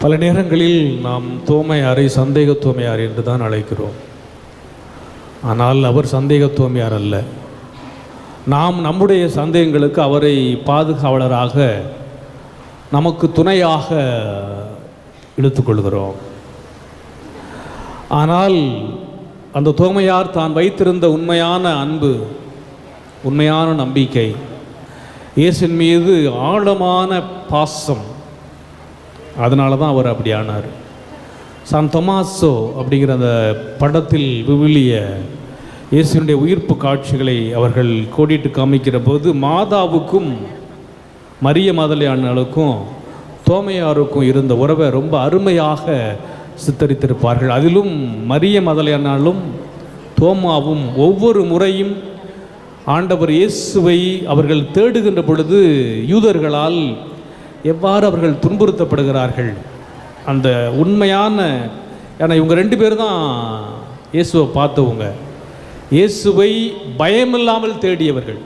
பல நேரங்களில் நாம் தோமையாரை சந்தேக தோமையார் என்று தான் அழைக்கிறோம். ஆனால் அவர் சந்தேக தோமையார் அல்ல. நாம் நம்முடைய சந்தேகங்களுக்கு அவரை பாதுகாவலராக, நமக்கு துணையாக இழுத்துக்கொள்கிறோம். ஆனால் அந்த தோமையார் தான் வைத்திருந்த உண்மையான அன்பு, உண்மையான நம்பிக்கை, இயேசுவின் மீது ஆழமான பாசம், அதனால தான் அவர் அப்படி ஆனார். சான் தொமாசோ அப்படிங்கிற அந்த படத்தில் விவிலிய இயேசுவினுடைய உயிர்ப்பு காட்சிகளை அவர்கள் கோடிட்டு காமிக்கிற போது மாதாவுக்கும் மரிய மதலையானுக்கும் தோமையாருக்கும் இருந்த உறவை ரொம்ப அருமையாக சித்தரித்திருப்பார்கள். அதிலும் மரிய மதலையானாலும் தோமாவும் ஒவ்வொரு முறையும் ஆண்டவர் இயேசுவை அவர்கள் தேடுகின்ற பொழுது யூதர்களால் எவ்வாறு அவர்கள் துன்புறுத்தப்படுகிறார்கள், அந்த உண்மையான, ஏன்னா இவங்க ரெண்டு பேர் தான் இயேசுவை பார்த்தவங்க, இயேசுவை பயமில்லாமல் தேடியவர்கள்.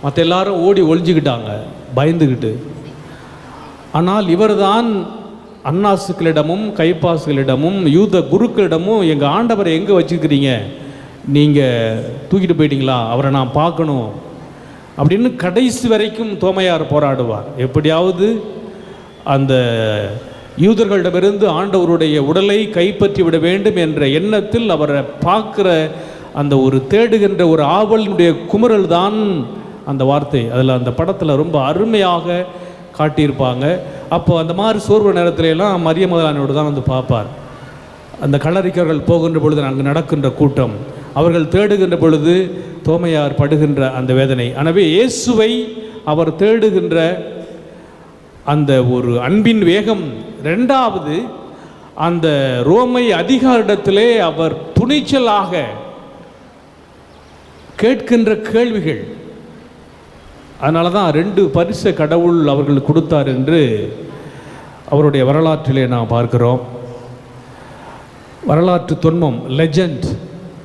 மற்ற எல்லாரும் ஓடி ஒளிஞ்சிக்கிட்டாங்க பயந்துக்கிட்டு. ஆனால் இவர் தான் அன்னாசுக்களிடமும் கைப்பாசுகளிடமும் யூத குருக்களிடமும் எங்கள் ஆண்டவரை எங்கே வச்சுக்கிறீங்க, நீங்கள் தூக்கிட்டு போயிட்டீங்களா, அவரை நான் பார்க்கணும் அப்படின்னு கடைசி வரைக்கும் தோமையார் போராடுவார். எப்படியாவது அந்த யூதர்களிடமிருந்து ஆண்டவருடைய உடலை கைப்பற்றி விட வேண்டும் என்ற எண்ணத்தில் அவரை பார்க்குற அந்த ஒரு தேடுகின்ற ஒரு ஆவலினுடைய குமுறல் தான் அந்த வார்த்தை. அதில் அந்த படத்தில் ரொம்ப அருமையாக காட்டியிருப்பாங்க. அப்போ அந்த மாதிரி சோர்வு நேரத்திலெல்லாம் மரிய மதலானோடு தான் வந்து பார்ப்பார். அந்த கல்லறிக்கர்கள் போகின்ற பொழுது அங்கு நடக்கின்ற கூட்டம், அவர்கள் தேடுகின்ற பொழுது தோமையார் படுகின்ற அந்த வேதனை. எனவே இயேசுவை அவர் தேடுகின்ற அந்த ஒரு அன்பின் வேகம். ரெண்டாவது, அந்த ரோமை அதிகாரிடத்திலே அவர் துணிச்சலாக கேட்கின்ற கேள்விகள். அதனால தான் 2 பரிசை கடவுள் அவர்களுக்கு கொடுத்தார் என்று அவருடைய வரலாற்றிலே நாம் பார்க்கிறோம். வரலாற்று தொன்மம், லெஜண்ட்,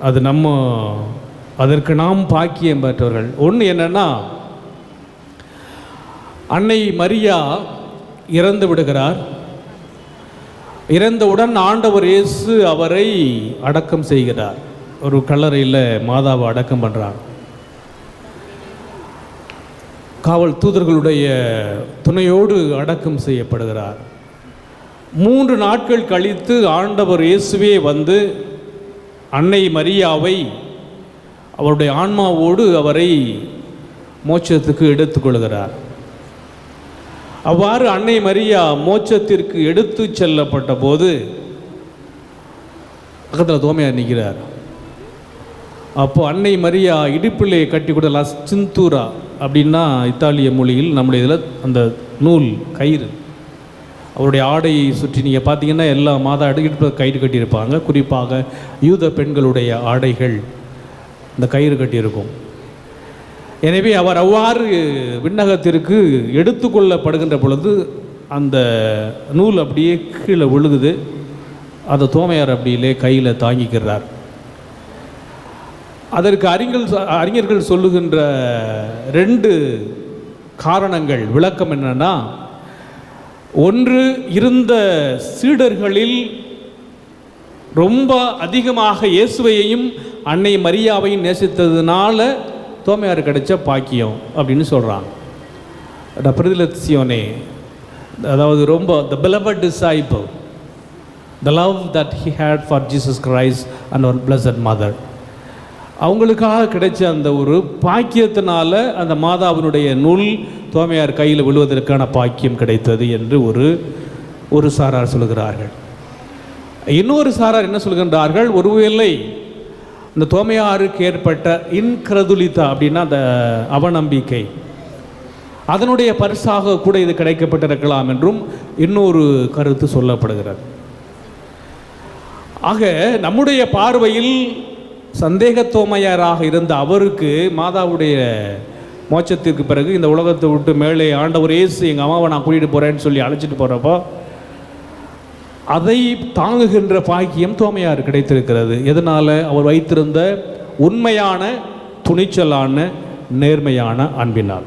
அது அதற்கு நாம் பாக்கியம் பெற்றவர்கள். ஒன்று என்னன்னா, அன்னை மரியா இறந்து விடுகிறார். இறந்தவுடன் ஆண்டவர் இயேசு அவரை அடக்கம் செய்கிறார். ஒரு கல்லறையில் மாதாவை அடக்கம் பண்ணுறார். காவல் தூதர்களுடைய துணையோடு அடக்கம் செய்யப்படுகிறார். 3 நாட்கள் கழித்து ஆண்டவர் இயேசுவே வந்து அன்னை மரியாவை அவருடைய ஆன்மாவோடு அவரை மோட்சத்துக்கு எடுத்துக்கொள்கிறார். அவ்வாறு அன்னை மரியா மோட்சத்திற்கு எடுத்து செல்லப்பட்ட போது பக்கத்தில் தோமையார் நிற்கிறார். அப்போது அன்னை மரியா இடுப்பிலே கட்டி கூட லஸ்சிந்தூரா அப்படின்னா இத்தாலிய மொழியில், நம்முடைய இதில் அந்த நூல் கயிறு, அவருடைய ஆடையை சுற்றி நீங்கள் பார்த்தீங்கன்னா எல்லா மாதா இடுப்பில் கயிறு கட்டியிருப்பாங்க. குறிப்பாக யூத பெண்களுடைய ஆடைகள் இந்த கயிறு கட்டியிருக்கும். எனவே அவர் அவ்வாறு விண்ணகத்திற்கு எடுத்துக்கொள்ளப்படுகின்ற பொழுது அந்த நூல் அப்படியே கீழே விழுகுது. அந்த தோமையார் அப்படியிலே கையில் தாங்கிக்கிறார். அதற்கு அறிஞர்கள் சொல்லுகின்ற 2 காரணங்கள், விளக்கம் என்னன்னா, ஒன்று, இருந்த சீடர்களில் ரொம்ப அதிகமாக இயேசுவையையும் அன்னை மரியாவையும் நேசித்ததுனால தோமையார் கிடைச்ச பாக்கியம் அப்படின்னு சொல்கிறாங்க. பிரதிலட்சியோனே, அதாவது ரொம்ப the beloved disciple, the love that he had for Jesus Christ and our blessed mother, அவங்களுக்காக கிடைச்ச அந்த ஒரு பாக்கியத்தினால அந்த மாதாவினுடைய நூல் தோமையார் கையில் விழுவதற்கான பாக்கியம் கிடைத்தது என்று ஒரு சாரார் சொல்கிறார்கள். இன்னொரு சாரார் என்ன சொல்கின்றார்கள், ஒருவேளை இந்த தோமையாருக்கு ஏற்பட்ட இன்கிரதுலிதா அப்படின்னா அந்த அவநம்பிக்கை, அதனுடைய பரிசாக கூட இது கிடைக்கப்பட்டிருக்கலாம் என்றும் இன்னொரு கருத்து சொல்லப்படுகிறது. ஆக நம்முடைய பார்வையில் சந்தேக தோமையாராக இருந்த அவருக்கு மாதாவுடைய மோட்சத்திற்கு பிறகு இந்த உலகத்தை விட்டு மேலே ஆண்டவர் இயேசு எங்கள் அம்மாவை நான் கூட்டிகிட்டு போகிறேன்னு சொல்லி அழைச்சிட்டு போகிறப்போ அதை தாங்குகின்ற பாக்கியம் தோமையார் கிடைத்திருக்கிறது. எதனால்? அவர் வைத்திருந்த உண்மையான துணிச்சலான நேர்மையான அன்பினால்.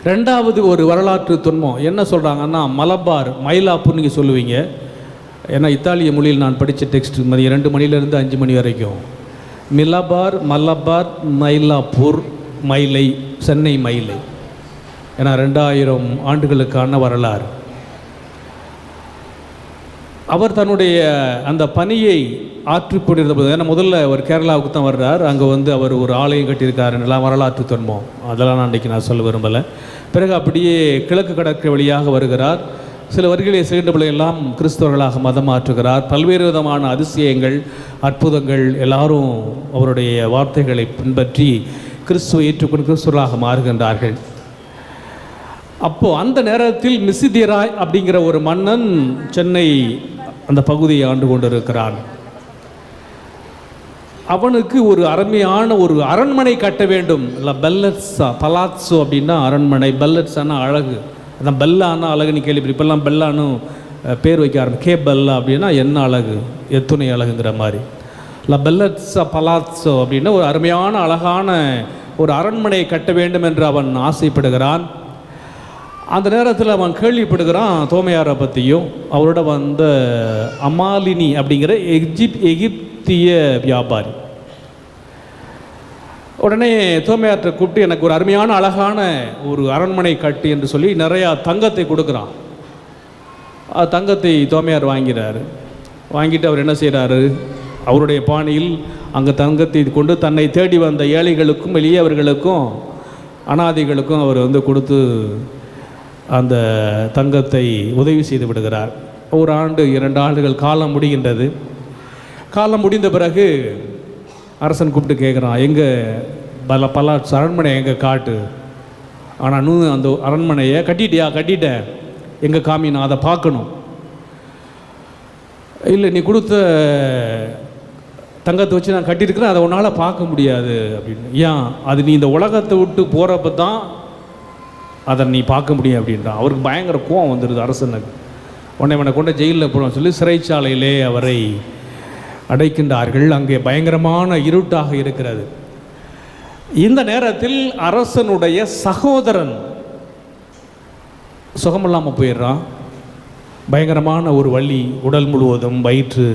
ரெண்டாவது ஒரு வரலாற்று துன்பம் என்ன சொல்கிறாங்கன்னா, மலபார் மயிலாப்பூர் நீங்கள் சொல்லுவீங்க. ஏன்னா இத்தாலிய மொழியில் நான் படித்த டெக்ஸ்ட் மதியம் 2 மணிலேருந்து 5 மணி வரைக்கும். மலபார் மயிலாப்பூர் மயிலை, சென்னை மயிலை. ஏன்னா 2000 ஆண்டுகளுக்கான வரலாறு. அவர் தன்னுடைய அந்த பணியை ஆற்றிக்கொண்டிருந்த போது, ஏன்னா முதல்ல அவர் கேரளாவுக்கு தான் வர்றார். அங்கே அவர் ஒரு ஆலயம் கட்டியிருக்காருன்னெல்லாம் வரலாற்று துன்பம், அதெல்லாம் நான் இன்றைக்கி நான் சொல்ல விரும்பலை. பிறகு அப்படியே கிழக்கு கடற்கரை வழியாக வருகிறார். சில வரிகளை சேர்ந்தவர்களெல்லாம் கிறிஸ்தவர்களாக மதம் மாற்றுகிறார். பல்வேறு விதமான அதிசயங்கள், அற்புதங்கள், எல்லாரும் அவருடைய வார்த்தைகளை பின்பற்றி கிறிஸ்துவை ஏற்றுக்கொண்டு கிறிஸ்தவர்களாக மாறுகின்றார்கள். அப்போது அந்த நேரத்தில் மிசிதிராய் அப்படிங்கிற ஒரு மன்னன் சென்னை அந்த பகுதியை ஆண்டு கொண்டிருக்கிறான். அவனுக்கு ஒரு அருமையான ஒரு அரண்மனை கட்ட வேண்டும். இல்லை பெல்லட்ஸா, பலாத்ஸோ அப்படின்னா அரண்மனை, பெல்லட்ஸானா அழகு. அதான் பெல்லானா அழகுன்னு கேள்வி. இப்போல்லாம் பெல்லான்னு பேர் வைக்க ஆரம்பிச்சு. கே பெல்லா அப்படின்னா என்ன அழகு, எத்துணை அழகுங்கிற மாதிரி. இல்லை பெல்லட்ஸா பலாத்ஸோ அப்படின்னா ஒரு அருமையான அழகான ஒரு அரண்மனையை கட்ட வேண்டும் என்று அவன் ஆசைப்படுகிறான். அந்த நேரத்தில் அவன் கேள்விப்படுகிறான் தோமையாரை பற்றியும். அவரோட வந்த அமாலினி அப்படிங்கிற எகிப்திய வியாபாரி. உடனே தோமையாற்றை கூப்பிட்டு எனக்கு ஒரு அருமையான அழகான ஒரு அரண்மனை கட்டு என்று சொல்லி நிறையா தங்கத்தை கொடுக்குறான். தங்கத்தை தோமையார் வாங்கிறாரு. வாங்கிட்டு அவர் என்ன செய்கிறாரு, அவருடைய பாணியில் அங்கே தங்கத்தை கொண்டு தன்னை தேடி வந்த ஏழைகளுக்கும் எளியவர்களுக்கும் அனாதைகளுக்கும் அவர் கொடுத்து அந்த தங்கத்தை உதவி செய்து விடுகிறார். 1 ஆண்டு 2 ஆண்டுகள் காலம் முடிகின்றது. காலம் முடிந்த பிறகு அரசன் கூப்பிட்டு கேட்குறான், எங்கே பல அரண்மனை எங்கே காட்டு. ஆனால் இன்னும் அந்த அரண்மனையை கட்டிட்டேன், எங்கே காமி, நான் அதை பார்க்கணும். இல்லை, நீ கொடுத்த தங்கத்தை வச்சு நான் கட்டியிருக்கிறேன், அதை உன்னால் பார்க்க முடியாது அப்படின்னு. ஏன்? அது நீ இந்த உலகத்தை விட்டு போகிறப்ப தான் அதை நீ பார்க்க முடியும் அப்படின்றான். அவருக்கு பயங்கர கோவம் வந்துடுது அரசனுக்கு. உடனே அவனை கொண்ட ஜெயிலில் போடுவோம் சொல்லி சிறைச்சாலையிலே அவரை அடைக்கின்றார்கள். அங்கே பயங்கரமான இருட்டாக இருக்கிறது. இந்த நேரத்தில் அரசனுடைய சகோதரன் சுகமில்லாமல் போயிடுறான். பயங்கரமான ஒரு வலி, உடல் முழுவதும் வயிற்று.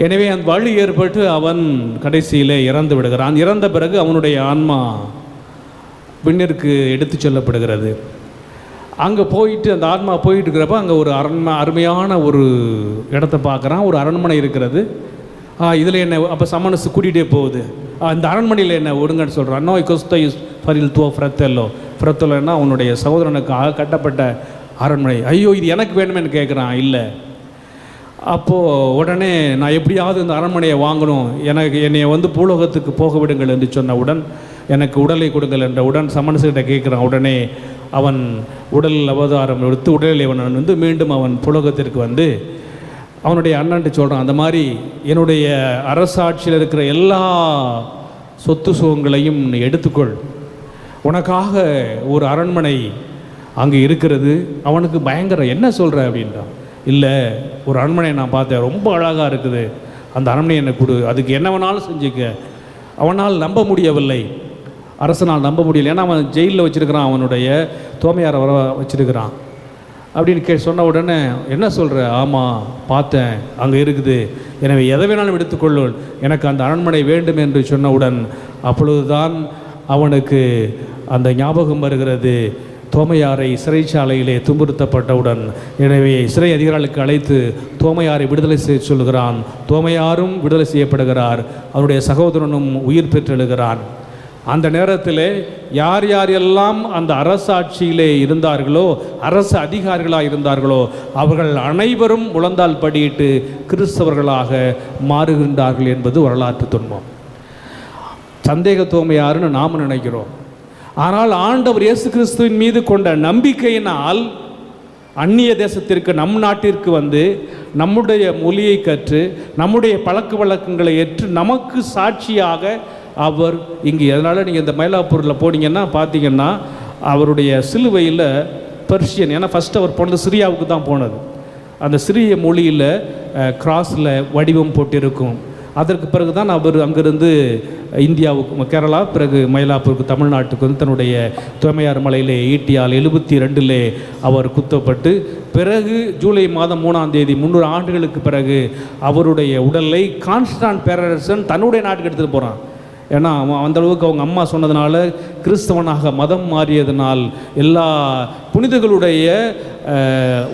எனவே அந்த வலி ஏற்பட்டு அவன் கடைசியில் இறந்து விடுகிறான். இறந்த பிறகு அவனுடைய ஆன்மா பின்னிற்கு எடுத்து செல்லப்படுகிறது. அங்கே போயிட்டு அந்த ஆன்மா போயிட்டு இருக்கிறப்ப அங்கே ஒரு அருமையான ஒரு இடத்த பார்க்குறான். ஒரு அரண்மனை இருக்கிறது. இதில் என்ன அப்போ சமனசு கூட்டிகிட்டே போகுது. இந்த அரண்மனையில் என்ன ஒடுங்கன்னு சொல்கிறான். நோ கொஸ்தை ஃபரில் துவோ ஃப்ரத்தோலன்னா அவனுடைய சகோதரனுக்காக கட்டப்பட்ட அரண்மனை. ஐயோ, இது எனக்கு வேணுமேன்னு கேட்குறான். இல்லை. அப்போது உடனே நான் எப்படியாவது இந்த அரண்மனையை வாங்கணும், என்னை பூலோகத்துக்கு போக விடுங்கள் என்று சொன்னவுடன் எனக்கு உடலை கொடுங்கள் என்றவுடன் சமனசுகிட்ட கேட்குறான். உடனே அவன் உடல் அவதாரம் எடுத்து உடலில் அவன் மீண்டும் அவன் புலகத்திற்கு அவனுடைய அண்ணன்ட்டு சொல்கிறான், அந்த மாதிரி என்னுடைய அரசாட்சியில் இருக்கிற எல்லா சொத்து சுகங்களையும் நீ எடுத்துக்கொள், உனக்காக ஒரு அரண்மனை அங்கே இருக்கிறது. அவனுக்கு பயங்கர என்ன சொல்கிற அப்படின்றான். இல்லை, ஒரு அரண்மனை நான் பார்த்தேன், ரொம்ப அழகாக இருக்குது, அந்த அரண்மனை என்னை கொடு, அதுக்கு என்ன வேணாலும் செஞ்சுக்க. அவனால் நம்ப முடியவில்லை, அரசனால் நம்ப முடியல. ஏன்னா அவன் ஜெயிலில் வச்சுருக்கிறான், அவனுடைய தோமையாரை வர வச்சுருக்கிறான். அப்படின்னு சொன்ன உடனே என்ன சொல்கிற? ஆமாம் பார்த்தேன், அங்கே இருக்குது, எனவே எதை வேணாலும் எடுத்துக்கொள்ளும், எனக்கு அந்த அரண்மனை வேண்டும் என்று சொன்னவுடன் அப்பொழுதுதான் அவனுக்கு அந்த ஞாபகம் வருகிறது. தோமையாரை சிறைச்சாலையிலே துன்புறுத்தப்பட்டவுடன் எனவே சிறை அதிகாரிகளுக்கு அழைத்து தோமையாரை விடுதலை செய்ய சொல்கிறான். தோமையாரும் விடுதலை செய்யப்படுகிறார். அவருடைய சகோதரனும் உயிர் பெற்றெழுகிறான். அந்த நேரத்தில் யார் யாரெல்லாம் அந்த அரசாட்சியிலே இருந்தார்களோ, அரசு அதிகாரிகளாக இருந்தார்களோ, அவர்கள் அனைவரும் முழந்தால் படியிட்டு கிறிஸ்தவர்களாக மாறுகின்றார்கள் என்பது வரலாற்று துன்பம். சந்தேக தோமையாருன்னு நாம் நினைக்கிறோம். ஆனால் ஆண்டவர் இயேசு கிறிஸ்துவின் மீது கொண்ட நம்பிக்கையினால் அந்நிய தேசத்திற்கு, நம் நாட்டிற்கு நம்முடைய மொழியை கற்று நம்முடைய பழக்க வழக்கங்களை ஏற்று நமக்கு சாட்சியாக அவர் இங்கே. அதனால் நீங்கள் இந்த மயிலாப்பூரில் போனீங்கன்னா பார்த்தீங்கன்னா அவருடைய சிலுவையில் பெர்ஷியன், ஏன்னா ஃபஸ்ட்டு அவர் போனது சிரியாவுக்கு தான் போனது. அந்த சிறிய மொழியில் கிராஸில் வடிவம் போட்டிருக்கும். அதற்கு பிறகு தான் அவர் அங்கிருந்து இந்தியாவுக்கு, கேரளா, பிறகு மயிலாப்பூருக்கு, தமிழ்நாட்டுக்கு வந்து தன்னுடைய தோமையார் மலையிலே ஈட்டியால் 72 அவர் குத்தப்பட்டு, பிறகு ஜூலை மாதம் 3ஆம் தேதி 300 ஆண்டுகளுக்கு பிறகு அவருடைய உடலை கான்ஸ்டான் பேரரசன் தன்னுடைய நாட்டுக்கு எடுத்துகிட்டு போகிறான். ஏன்னா அந்தளவுக்கு அவங்க அம்மா சொன்னதுனால, கிறிஸ்தவனாக மதம் மாறியதனால் எல்லா புனிதர்களுடைய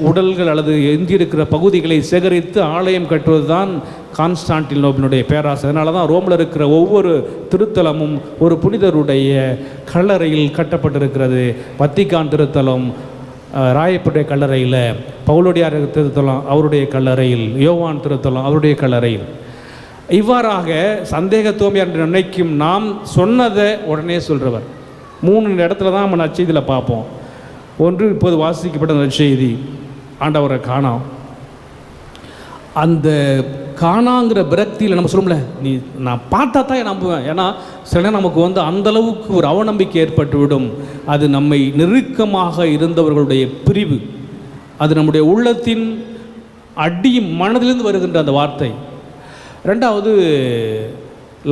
உடல்கள் அல்லது எஞ்சியிருக்கிற பகுதிகளை சேகரித்து ஆலயம் கட்டுவது தான் கான்ஸ்டான்டினோபிளுடைய பேராசை. அதனால தான் ரோமில் இருக்கிற ஒவ்வொரு திருத்தலமும் ஒரு புனிதருடைய கல்லறையில் கட்டப்பட்டிருக்கிறது. வத்திக்கான் திருத்தலம் ராயப்பருடைய கல்லறையில், பவுலடியார் திருத்தலம் அவருடைய கல்லறையில், யோவான் திருத்தலம் அவருடைய கல்லறையில். இவ்வாறாக சந்தேக தோமையார் என்று நினைக்கும் நாம் சொன்னதை உடனே சொல்கிறவர். 3 இடத்துல தான் நம்ம நற்செய்தியில் பார்ப்போம். ஒன்று, இப்போது வாசிக்கப்பட்ட நற்செய்தி, ஆண்டவரை காணோம். அந்த காணாங்கிற விரக்தியில் நம்ம சொல்லும்ல, நான் பார்த்தா தான் நம்புவேன். ஏன்னா சில நேரம் நமக்கு வந்து அந்தளவுக்கு ஒரு அவநம்பிக்கை ஏற்பட்டுவிடும். அது நம்மை நெருக்கமாக இருந்தவர்களுடைய பிரிவு, அது நம்முடைய உள்ளத்தின் அடி மனதிலிருந்து வருகின்ற அந்த வார்த்தை. 2வது,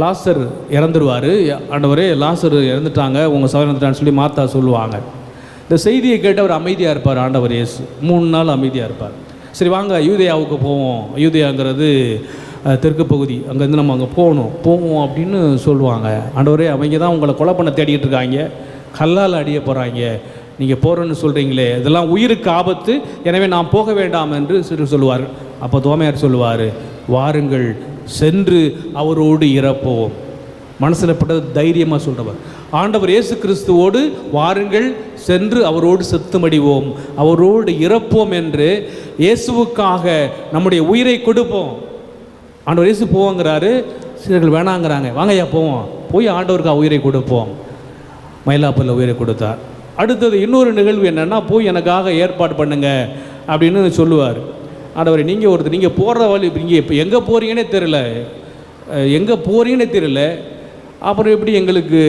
லாசர் இறந்துருவார். ஆண்டவரே லாசர் இறந்துட்டாங்க, உங்கள் சகோதரன் இறந்துட்டான்னு சொல்லி மார்த்தா சொல்லுவாங்க. இந்த செய்தியை கேட்டு அவர் அமைதியாக இருப்பார். ஆண்டவர் இயேசு 3 நாள் அமைதியாக இருப்பார். சரி வாங்க யூதேயாவுக்கு போவோம், யூதேயாங்கிறது தெற்கு பகுதி, அங்கேருந்து நம்ம அங்கே போவோம் அப்படின்னு சொல்லுவாங்க. ஆண்டவரே அவங்க தான் உங்களை கொலை பண்ண தேடிக்கிட்டு இருக்காங்க, கல்லால் அடிய போகிறாங்க, நீங்கள் போகிறேன்னு சொல்கிறீங்களே, இதெல்லாம் உயிருக்கு ஆபத்து, எனவே நாம் போக வேண்டாம் என்று சொல்லுவார். அப்போ தோமையார் சொல்லுவார், வாருங்கள் சென்று அவரோடு இறப்போம். மனசில் பட்டது தைரியமாக சொல்கிறவர். ஆண்டவர் இயேசு கிறிஸ்துவோடு வாருங்கள் சென்று அவரோடு செத்துமடிவோம், அவரோடு இறப்போம் என்று இயேசுவுக்காக நம்முடைய உயிரை கொடுப்போம். ஆண்டவர் இயேசு போவோங்கிறாரு, சிலர்கள் வேணாங்கிறாங்க. வாங்கய்யா போவோம், போய் ஆண்டவருக்காக உயிரை கொடுப்போம். மயிலாப்பூரில் உயிரை கொடுத்தார். அடுத்தது இன்னொரு நிகழ்வு என்னென்னா, போய் எனக்காக ஏற்பாடு பண்ணுங்க அப்படின்னு சொல்லுவார். ஆண்டவர் நீங்கள் போகிற வழி, நீங்கள் இப்போ எங்கே போகிறீங்கன்னே தெரியல, அப்புறம் எப்படி எங்களுக்கு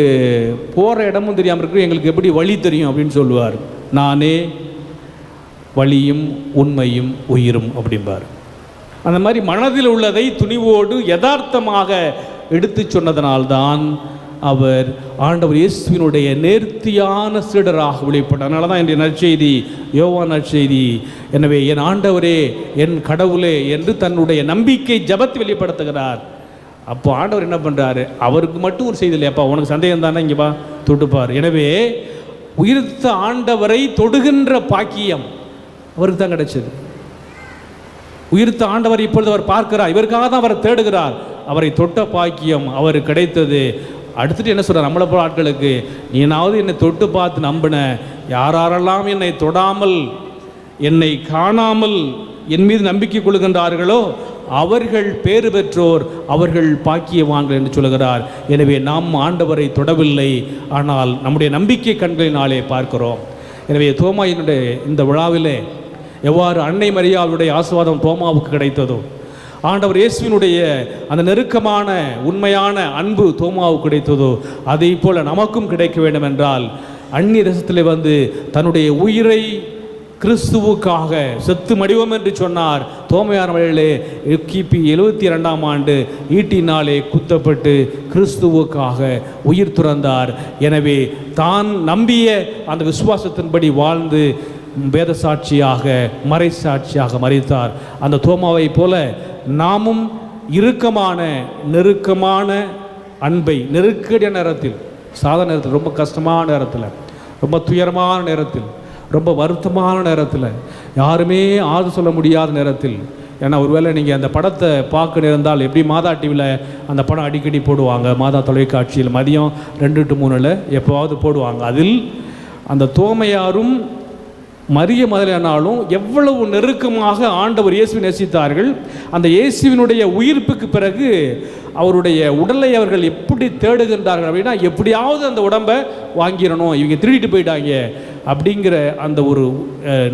போகிற இடமும் தெரியாமல் இருக்கு, எங்களுக்கு எப்படி வழி தெரியும் அப்படின்னு சொல்லுவார். நானே வழியும் உண்மையும் உயிரும் அப்படிம்பார். அந்த மாதிரி மனதில் உள்ளதை துணிவோடு யதார்த்தமாக எடுத்து சொன்னதனால்தான் அவர் ஆண்டவர் இயேசுவினுடைய நேர்த்தியான சீடராக வெளிப்பட்டார். அதனால தான் இன்றைய நற்செய்தி, யோவான் நற்செய்தி, எனவே என் ஆண்டவரே என் கடவுளே என்று தன்னுடைய நம்பிக்கை ஜபத்தை வெளிப்படுத்துகிறார். அப்போ ஆண்டவர் என்ன பண்ணுறாரு, அவருக்கு மட்டும் ஒரு செய்தி இல்லையாப்பா, உனக்கு சந்தேகம் தானே, இங்கே வா தொட்டுப்பார். எனவே உயிர்த்த ஆண்டவரை தொடுகின்ற பாக்கியம் அவருக்கு தான் கிடைச்சது. உயிர்த்த ஆண்டவர் இப்பொழுது அவர் பார்க்கிறார், இவருக்காக தான் அவரை தேடுகிறார். அவரை தொட்ட பாக்கியம் அவருக்கு கிடைத்தது. அடுத்துட்டு என்ன சொல்கிறார், நம்மளை போல ஆட்களுக்கு, நீனாவது என்னை தொட்டு பார்த்து நம்பின, யாரெல்லாம் என்னை தொடாமல் என்னை காணாமல் என் மீது நம்பிக்கை கொள்கின்றார்களோ அவர்கள் பேறு பெற்றோர், அவர்கள் பாக்கியவான்கள் என்று சொல்கிறார். எனவே நாம் ஆண்டவரை தொடவில்லை, ஆனால் நம்முடைய நம்பிக்கை கண்களினாலே பார்க்கிறோம். எனவே தோமாயினுடைய இந்த விழாவிலே எவ்வாறு அன்னை மரியாளுடைய ஆசீர்வாதம் தோமாவுக்கு கிடைத்ததோ, ஆண்டவர் இயேசுவினுடைய அந்த நெருக்கமான உண்மையான அன்பு தோமாவுக்கு கிடைத்ததோ, அதை போல நமக்கும் கிடைக்க வேண்டும் என்றால் அந்நிய தேசத்தில் வந்து தன்னுடைய உயிரை கிறிஸ்துவுக்காக செத்து மடிவோம் என்று சொன்னார். தோமையார் வழியிலே கிபி 72ஆம் ஆண்டு ஈட்டினாலே குத்தப்பட்டு கிறிஸ்துவுக்காக உயிர் துறந்தார். எனவே தான் நம்பிய அந்த விசுவாசத்தின்படி வாழ்ந்து வேத சாட்சியாக மறை சாட்சியாக மரித்தார். அந்த தோமாவை போல நாமும் இறுக்கமான நெருக்கமான அன்பை, நெருக்கடியான நேரத்தில், சாதாரண நேரத்தில், ரொம்ப கஷ்டமான நேரத்தில், ரொம்ப துயரமான நேரத்தில், ரொம்ப வருத்தமான நேரத்தில், யாருமே ஆறு சொல்ல முடியாத நேரத்தில், ஏன்னா ஒருவேளை நீங்கள் அந்த படத்தை பார்க்க நேர்ந்தால், எப்படி மாதா டிவியில் அந்த படம் அடிக்கடி போடுவாங்க, மாதா தொலைக்காட்சியில் மதியம் 2 to 3 எப்போவாவது போடுவாங்க. அதில் அந்த தோமையாரும் மரிய மதலையானாலும் எவ்வளவு நெருக்கமாக ஆண்டவர் இயேசுவை நேசித்தார்கள். அந்த இயேசுவினுடைய உயிர்ப்புக்கு பிறகு அவருடைய உடலை அவர்கள் எப்படி தேடுகின்றார்கள் அப்படின்னா, எப்படியாவது அந்த உடம்பை வாங்கிடணும், இவங்க திருடிட்டு போயிட்டாங்க அப்படிங்கிற அந்த ஒரு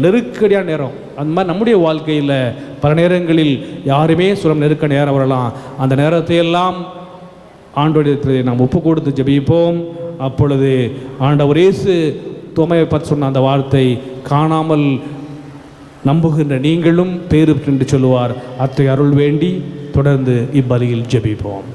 நெருக்கடியான நேரம். அந்த மாதிரி நம்முடைய வாழ்க்கையில் பல நேரங்களில் யாருமே சொல்ல நெருக்க நேரம் வரலாம். அந்த நேரத்தையெல்லாம் ஆண்டவரிடத்தில் நாம் ஒப்பு கொடுத்து ஜெபிப்போம். அப்பொழுது ஆண்டவர் இயேசு தோமையை பற்றி சொன்ன அந்த வார்த்தை, காணாமல் நம்புகின்ற நீங்களும் பேரு என்று சொல்லுவார். அத்தை அருள் வேண்டி தொடர்ந்து இப்பலியில் ஜெபிப்போம்.